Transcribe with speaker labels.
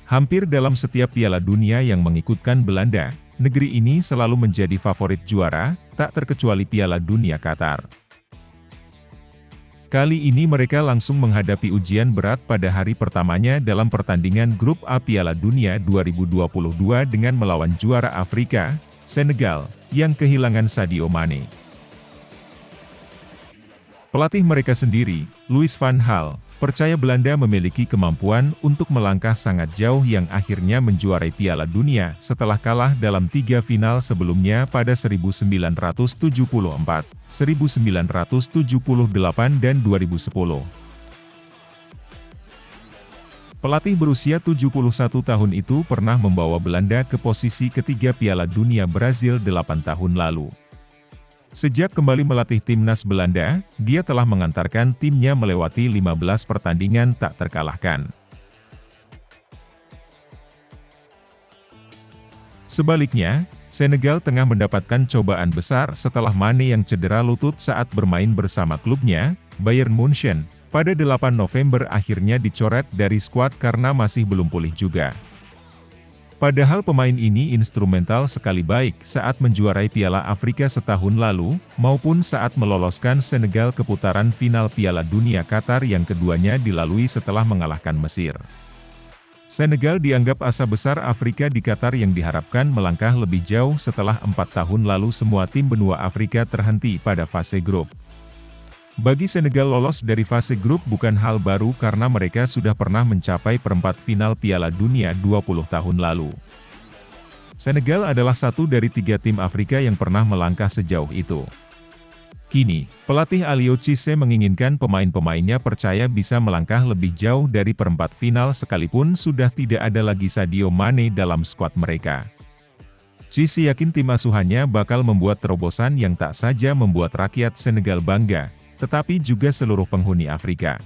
Speaker 1: Hampir dalam setiap Piala Dunia yang mengikutkan Belanda, negeri ini selalu menjadi favorit juara, tak terkecuali Piala Dunia Qatar. Kali ini mereka langsung menghadapi ujian berat pada hari pertamanya dalam pertandingan Grup A Piala Dunia 2022 dengan melawan juara Afrika, Senegal, yang kehilangan Sadio Mane. Pelatih mereka sendiri, Louis van Gaal, percaya Belanda memiliki kemampuan untuk melangkah sangat jauh yang akhirnya menjuarai Piala Dunia setelah kalah dalam 3 final sebelumnya pada 1974, 1978 dan 2010. Pelatih berusia 71 tahun itu pernah membawa Belanda ke posisi ketiga Piala Dunia Brasil 8 tahun lalu. Sejak kembali melatih timnas Belanda, dia telah mengantarkan timnya melewati 15 pertandingan tak terkalahkan. Sebaliknya, Senegal tengah mendapatkan cobaan besar setelah Mane yang cedera lutut saat bermain bersama klubnya, Bayern Munchen, pada 8 November akhirnya dicoret dari skuad karena masih belum pulih juga. Padahal pemain ini instrumental sekali baik saat menjuarai Piala Afrika setahun lalu, maupun saat meloloskan Senegal ke putaran final Piala Dunia Qatar yang keduanya dilalui setelah mengalahkan Mesir. Senegal dianggap asa besar Afrika di Qatar yang diharapkan melangkah lebih jauh setelah 4 tahun lalu semua tim benua Afrika terhenti pada fase grup. Bagi Senegal lolos dari fase grup bukan hal baru karena mereka sudah pernah mencapai perempat final Piala Dunia 20 tahun lalu. Senegal adalah satu dari 3 tim Afrika yang pernah melangkah sejauh itu. Kini, pelatih Aliou Cissé menginginkan pemain-pemainnya percaya bisa melangkah lebih jauh dari perempat final sekalipun sudah tidak ada lagi Sadio Mane dalam skuad mereka. Cissé yakin tim asuhannya bakal membuat terobosan yang tak saja membuat rakyat Senegal bangga, tetapi juga seluruh penghuni Afrika.